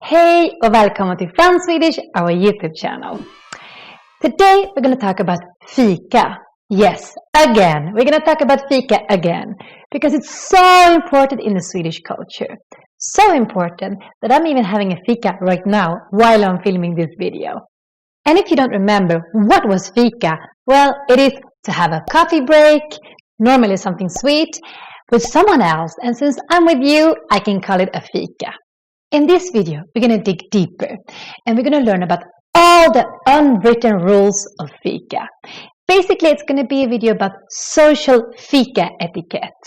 Hej och välkommen till Fun Swedish, our YouTube channel. Today we're going to talk about fika. Yes, again. We're going to talk about fika again because it's so important in the Swedish culture. So important that I'm even having a fika right now while I'm filming this video. And if you don't remember what was fika, well, it is to have a coffee break, normally something sweet, with someone else. And since I'm with you, I can call it a fika. In this video, we're going to dig deeper and we're going to learn about all the unwritten rules of fika. Basically, it's going to be a video about social fika etiquette.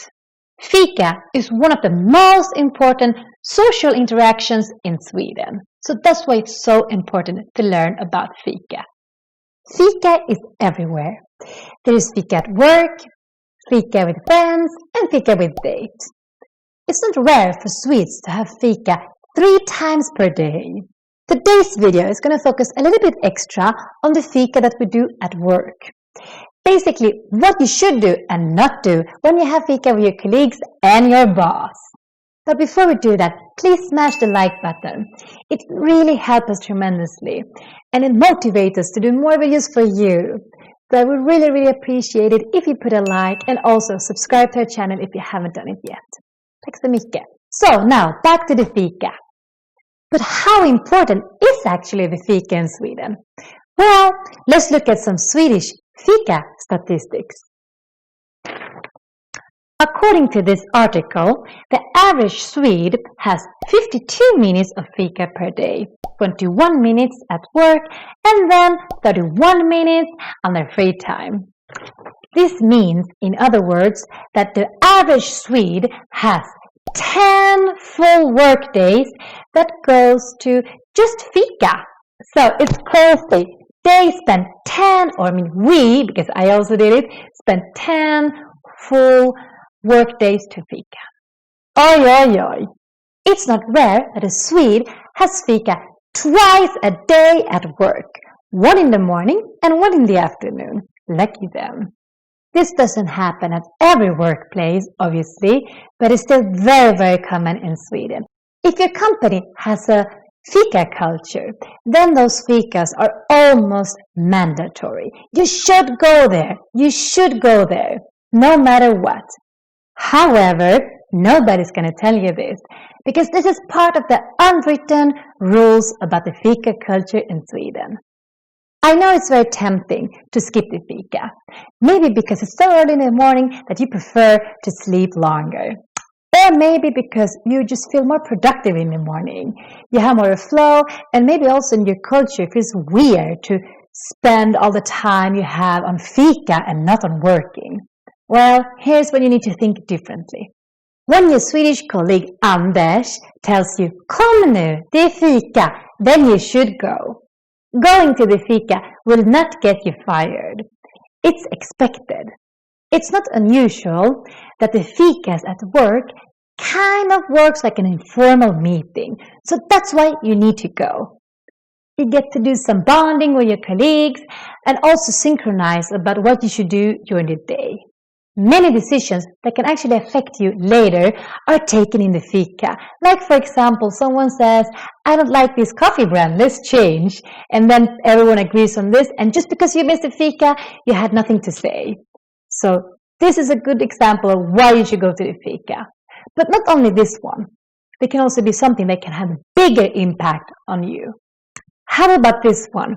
Fika is one of the most important social interactions in Sweden. So that's why it's so important to learn about fika. Fika is everywhere. There is fika at work, fika with friends, and fika with dates. It's not rare for Swedes to have fika 3 times per day. Today's video is going to focus a little bit extra on the fika that we do at work. Basically, what you should do and not do when you have fika with your colleagues and your boss. But before we do that, please smash the like button. It really helps us tremendously and it motivates us to do more videos for you. So I would really appreciate it if you put a like and also subscribe to our channel if you haven't done it yet. Tack så mycket. So now back to the fika. But how important is actually the fika in Sweden? Well, let's look at some Swedish fika statistics. According to this article, the average Swede has 52 minutes of fika per day, 21 minutes at work, and then 31 minutes on their free time. This means, in other words, that the average Swede has 10 full work days that goes to just fika. So it's crazy. They spend 10, or we, because I also did it, spent 10 full work days to fika. Oj. It's not rare that a Swede has fika twice a day at work. One in the morning and one in the afternoon. Lucky them. This doesn't happen at every workplace, obviously, but it's still very common in Sweden. If your company has a fika culture, then those fikas are almost mandatory. You should go there. You should go there, no matter what. However, nobody's going to tell you this, because this is part of the unwritten rules about the fika culture in Sweden. I know it's very tempting to skip the fika. Maybe because it's so early in the morning that you prefer to sleep longer. Or maybe because you just feel more productive in the morning. You have more flow, and maybe also in your culture it feels weird to spend all the time you have on fika and not on working. Well, here's when you need to think differently. When your Swedish colleague Anders tells you, "Kom nu, det är fika," then you should go. Going to the fika will not get you fired. It's expected. It's not unusual that the fikas at work kind of works like an informal meeting. So that's why you need to go. You get to do some bonding with your colleagues and also synchronize about what you should do during the day. Many decisions that can actually affect you later are taken in the fika. Like, for example, someone says, "I don't like this coffee brand, let's change." And then everyone agrees on this. And just because you missed the fika, you had nothing to say. So this is a good example of why you should go to the fika. But not only this one. They can also be something that can have a bigger impact on you. How about this one?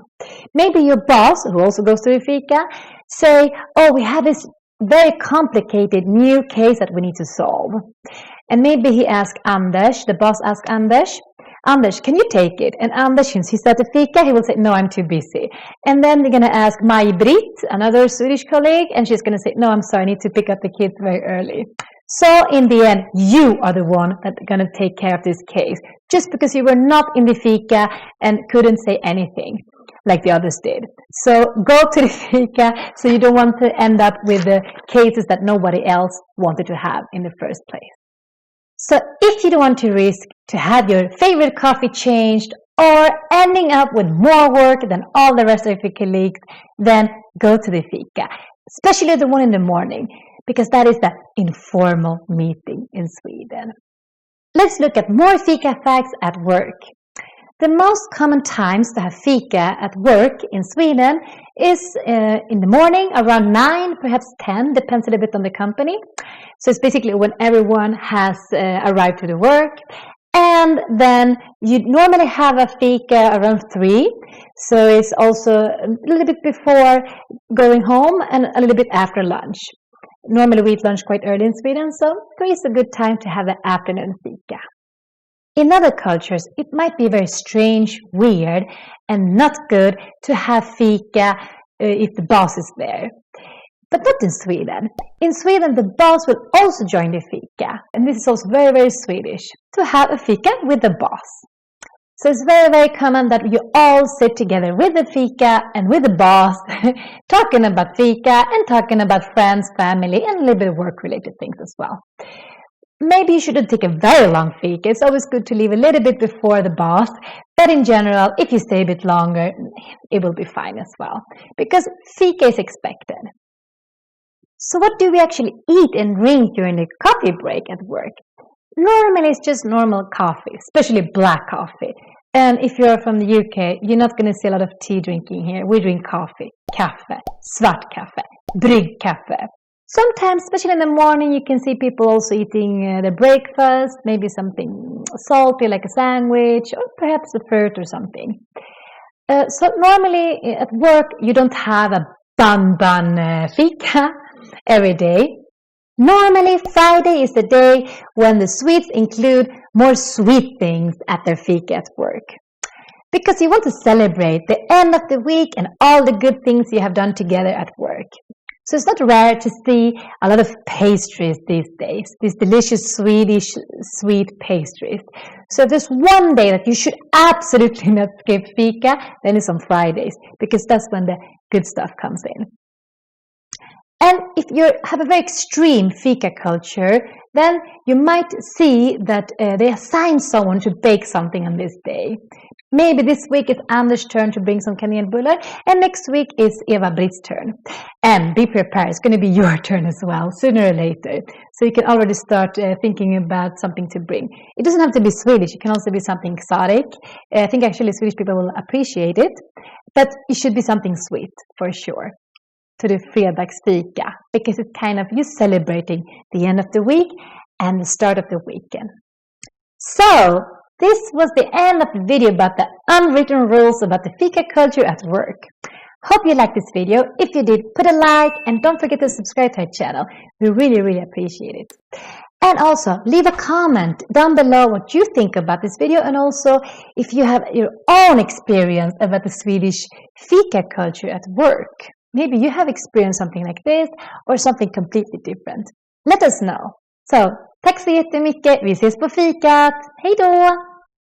Maybe your boss, who also goes to the fika, say, "Oh, we have this very complicated new case that we need to solve." And maybe he asks Anders, the boss asks Anders, "Anders, can you take it?" And Anders, since he's at the fika, he will say, "No, I'm too busy." And then they're going to ask Maj-Britt, another Swedish colleague, and she's going to say, "No, I'm sorry, I need to pick up the kids very early." So in the end, you are the one that's going to take care of this case, just because you were not in the fika and couldn't say anything like the others did. So go to the fika so you don't want to end up with the cases that nobody else wanted to have in the first place. So if you don't want to risk to have your favorite coffee changed or ending up with more work than all the rest of your colleagues, then go to the fika, especially the one in the morning, because that is the informal meeting in Sweden. Let's look at more fika facts at work. The most common times to have fika at work in Sweden is in the morning around 9, perhaps 10, depends a little bit on the company. So it's basically when everyone has arrived to the work. And then you normally have a fika around 3. So it's also a little bit before going home and a little bit after lunch. Normally we eat lunch quite early in Sweden, so 3 is a good time to have the afternoon fika. In other cultures, it might be very strange, weird, and not good to have fika if the boss is there. But not in Sweden. In Sweden, the boss will also join the fika. And this is also very, very Swedish, to have a fika with the boss. So it's very, very common that you all sit together with the fika and with the boss, talking about fika and talking about friends, family, and a little bit of work-related things as well. Maybe you shouldn't take a very long fika. It's always good to leave a little bit before the boss. But in general, if you stay a bit longer, it will be fine as well. Because fika is expected. So what do we actually eat and drink during the coffee break at work? Normally it's just normal coffee, especially black coffee. And if you're from the UK, you're not going to see a lot of tea drinking here. We drink coffee, kaffe, svart kaffe, bryggkaffe. Sometimes, especially in the morning, you can see people also eating their breakfast, maybe something salty like a sandwich or perhaps a fruit or something. So normally at work, you don't have a bun fika every day. Normally, Friday is the day when the Swedes include more sweet things at their fika at work. Because you want to celebrate the end of the week and all the good things you have done together at work. So it's not rare to see a lot of pastries these days, these delicious Swedish sweet pastries. So if there's one day that you should absolutely not skip fika, then it's on Fridays, because that's when the good stuff comes in. And if you have a very extreme fika culture, then you might see that they assign someone to bake something on this day. Maybe this week it's Anders' turn to bring some kanelbullar, and next week is Eva-Britt's turn. And be prepared, it's going to be your turn as well, sooner or later. So you can already start thinking about something to bring. It doesn't have to be Swedish, it can also be something exotic. I think actually Swedish people will appreciate it, but it should be something sweet, for sure. To the fredagsfika, because it's kind of you celebrating the end of the week and the start of the weekend. So, this was the end of the video about the unwritten rules about the fika culture at work. Hope you liked this video. If you did, put a like and don't forget to subscribe to our channel. We really, really appreciate it. And also, leave a comment down below what you think about this video, and also if you have your own experience about the Swedish fika culture at work. Maybe you have experienced something like this or something completely different. Let us know. So, tack så jättemycket. Vi ses på fikat. Hej då!